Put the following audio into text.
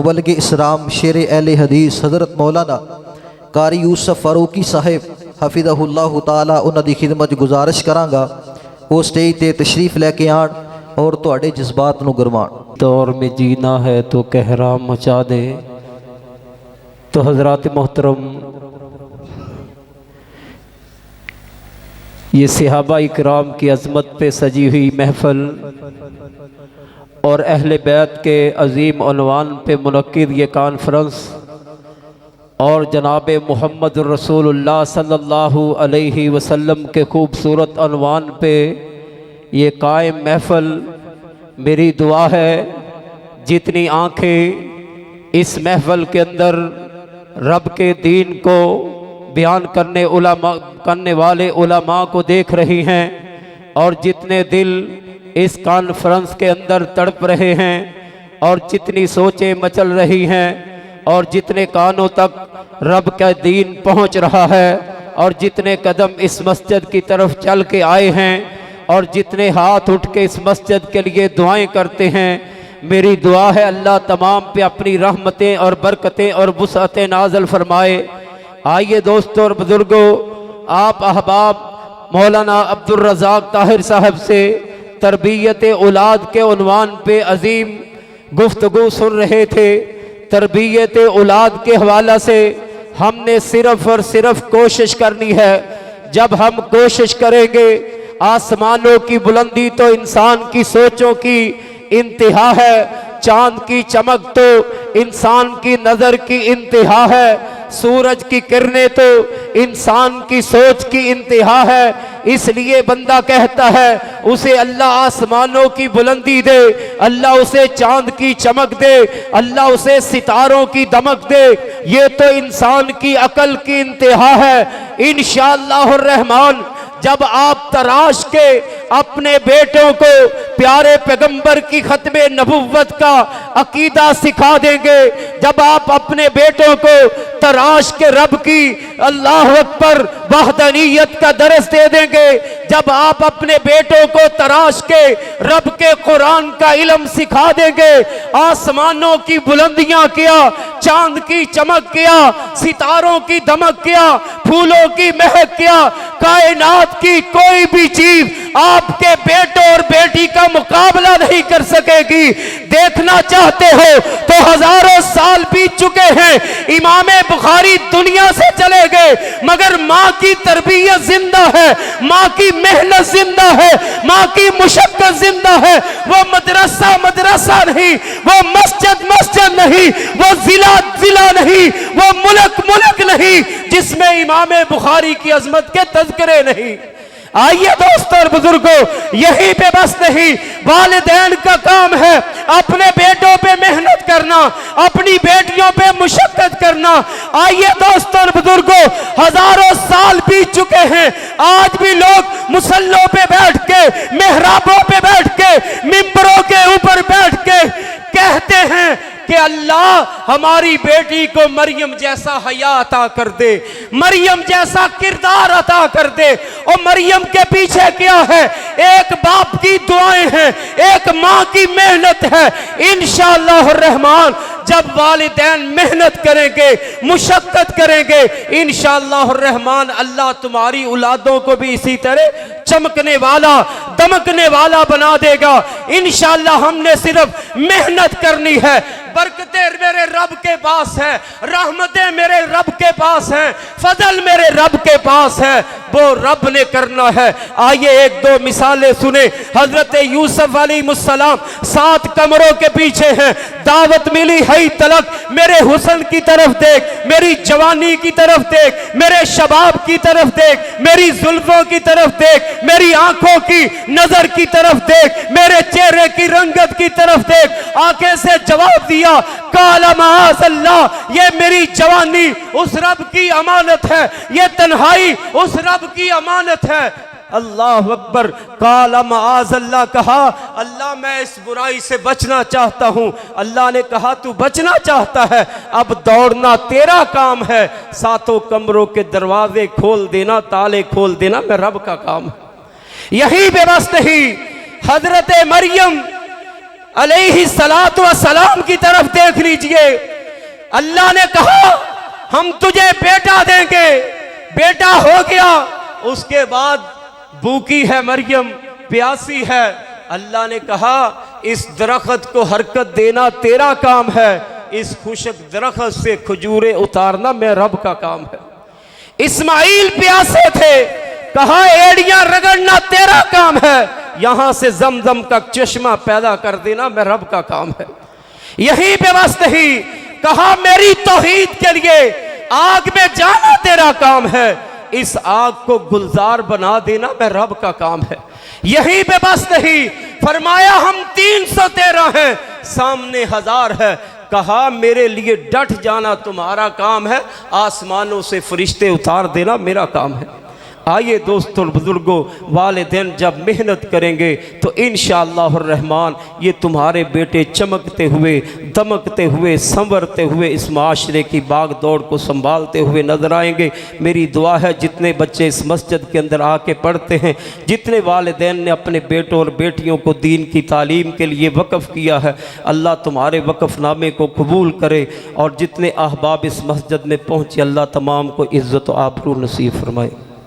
मुबल्लिग इस्लाम शेर अहले हदीस हज़रत मौलाना कारी यूसुफ फारूकी साहिब हफिज़हुल्लाह ताला उन्हां दी खिदमत गुजारिश करांगा वो स्टेज ते तशरीफ लैके आण और तुहाडे जज्बात नूं गरमाण। दौर में जीना है तो कहराम मचा दें। तो हजरात मोहतरम, ये सहाबा इकराम की अज़मत पे सजी हुई महफ़ल और अहले बैत के अज़ीम उन्वान पे मुनक्किद ये कॉन्फ्रेंस और जनाब मुहम्मद रसूलुल्लाह सल्लल्लाहु अलैहि वसल्लम के खूबसूरत उन्वान पे ये कायम महफ़ल, मेरी दुआ है जितनी आँखें इस महफ़ल के अंदर रब के दीन को बयान करने वाले उलमा को देख रही हैं और जितने दिल इस कॉन्फ्रेंस के अंदर तड़प रहे हैं और जितनी सोचें मचल रही हैं और जितने कानों तक रब का दीन पहुंच रहा है और जितने कदम इस मस्जिद की तरफ चल के आए हैं और जितने हाथ उठ के इस मस्जिद के लिए दुआएं करते हैं, मेरी दुआ है अल्लाह तमाम पे अपनी रहमतें और बरकतें और वुसअतें नाज़िल फरमाए। आइए दोस्तों और बुजुर्गों, आप अहबाब मौलाना अब्दुल रज़ाक ताहिर साहब से तरबियत औलाद के उन्वान पे अजीम गुफ्तगू सुन रहे थे। तरबियत औलाद के हवाला से हमने सिर्फ और सिर्फ कोशिश करनी है। जब हम कोशिश करेंगे, आसमानों की बुलंदी तो इंसान की सोचों की इंतहा है, चांद की चमक तो इंसान की नज़र की इंतहा है, सूरज की किरणें तो इंसान की सोच की इंतहा है। इसलिए बंदा कहता है उसे अल्लाह आसमानों की बुलंदी दे, अल्लाह उसे चांद की चमक दे, अल्लाह उसे सितारों की दमक दे। ये तो इंसान की अकल की इंतहा है। इंशाअल्लाह रहमान जब आप तराश के अपने बेटों को प्यारे पैगंबर की खत्मे नबुव्वत का अकीदा सिखा देंगे, जब आप अपने बेटों को तराश के रब की अल्लाह अकबर वहदानियत का दर्स दे देंगे, जब आप अपने बेटों को तराश के रब के कुरान का इल्म सिखा देंगे, आसमानों की बुलंदियां क्या, चांद की चमक क्या, सितारों की दमक क्या, फूलों की महक क्या, कायनात की कोई भी चीज आपके बेटों और बेटी का मुकाबला नहीं कर सकेगी। देखना चाहते हो तो हजारों साल बीत चुके हैं, इमामे बुखारी दुनिया से चले गए, मगर माँ की तरबियत जिंदा है, माँ की मेहनत जिंदा है, माँ की मुशक्कत जिंदा है। वो मदरसा मदरसा नहीं, वो मस्जिद मस्जिद नहीं, वो जिला जिला नहीं, वो मुल्क मुल्क नहीं जिसमें इमामे बुखारी की अजमत के तज़किरे नहीं। आइए दोस्तों और बुजुर्गों, यही पे बस नहीं, वालिदैन का काम है अपने बेटों पे मेहनत करना, अपनी बेटियों पे मुशक्कत करना। आइए दोस्तों और बुजुर्गों, हजारों साल बीत चुके हैं, आज भी लोग मुसल्लों पे बैठ के, मेहराबों पे बैठ के, मिंबरों के ऊपर बैठ के कहते हैं कि अल्लाह हमारी बेटी को मरियम जैसा हया अता कर दे, मरियम जैसा किरदार अता कर दे। और मरियम के पीछे क्या है? एक बाप की दुआएं हैं, एक माँ की मेहनत है। इंशाअल्लाह रहमान जब वालिदैन मेहनत करेंगे, मुशक्कत करेंगे, इंशाअल्लाह रहमान अल्लाह तुम्हारी औलादों को भी इसी तरह चमकने वाला, दमकने वाला बना देगा। इंशाअल्लाह हमने सिर्फ मेहनत करनी है। बरकतें मेरे रब के पास है, रहमतें मेरे रब के पास हैं, फजल मेरे रब के पास है, वो रब ने करना है। आइए एक दो मिसालें सुने। हजरत यूसुफ अलैहिस्सलाम 7 कमरों के पीछे हैं, दावत मिली है तलक, मेरे हुस्न की तरफ देख, मेरी जवानी की तरफ देख, मेरे शबाब की तरफ देख, मेरी जुल्फों की तरफ देख, मेरी आंखों की नजर की तरफ देख, मेरे चेहरे की रंगत की तरफ देख। आंखें से जवाब दिया, काला माअज़ल्लाह, ये मेरी जवानी उस रब की अमानत है, ये तन्हाई उस रब की अमानत है। अल्लाह अकबर। काला माअज़ल्लाह कहा, अल्लाह मैं इस बुराई से बचना चाहता हूँ। अल्लाह ने कहा तू बचना चाहता है, अब दौड़ना तेरा काम है, 7 कमरों के दरवाजे खोल देना, ताले खोल देना मैं रब का काम है। यही बेबस नहीं, हजरत मरियम अलैहिस्सलातु वस्सलाम की तरफ देख लीजिए। अल्लाह ने कहा हम तुझे बेटा देंगे, बेटा हो गया। उसके बाद भूखी है मरियम, प्यासी है। अल्लाह ने कहा इस दरख्त को हरकत देना तेरा काम है, इस खुशक दरख्त से खजूरें उतारना मैं रब का काम है। इस्माइल प्यासे थे, कहा एड़ियां रगड़ना तेरा काम है, यहां से जमजम का चश्मा पैदा कर देना मैं रब का काम है। यहीं पे बस नहीं, कहा मेरी तौहीद के लिए आग में जाना तेरा काम है, इस आग को गुलजार बना देना मैं रब का काम है। यहीं पे बस नहीं, फरमाया हम 313 हैं, सामने 1000 है। कहा मेरे लिए डट जाना तुम्हारा काम है, आसमानों से फरिश्ते उतार देना मेरा काम है। आइए दोस्तों बुजुर्गों, वालिदैन जब मेहनत करेंगे तो इंशाअल्लाह रहमान ये तुम्हारे बेटे चमकते हुए, दमकते हुए, संवरते हुए इस माशरे की बाग दौड़ को संभालते हुए नजर आएंगे। मेरी दुआ है जितने बच्चे इस मस्जिद के अंदर आके पढ़ते हैं, जितने वालिदैन ने अपने बेटों और बेटियों को दीन की तालीम के लिए वक़फ़ किया है, अल्लाह तुम्हारे वक़फ़नामे को कबूल करे। और जितने अहबाब इस मस्जिद में पहुँचे, अल्लाह तमाम को इज़्ज़त व आबरू नसीब फरमाए।